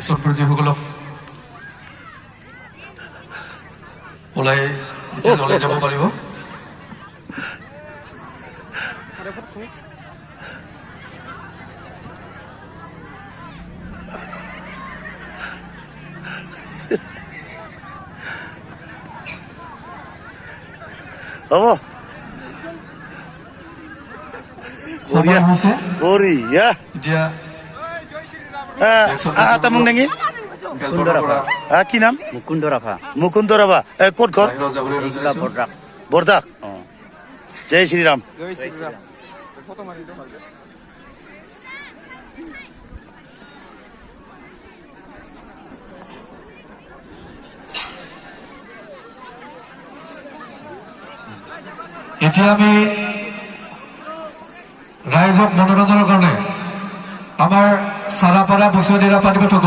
Action প্ৰতিযোগীসকলক ওলাই যাব পাৰিব। হ'ব বঢ়িয়া তামোক নেকি কি নাম মুকুন্দ ৰাভা ক'ত ঘৰ বৰদাক জয় শ্ৰীৰাম এতিয়া আমি ৰাইজক মনোৰঞ্জনৰ কাৰণে আমাৰ চাৰাপাৰা বছৰি পাতিব থব।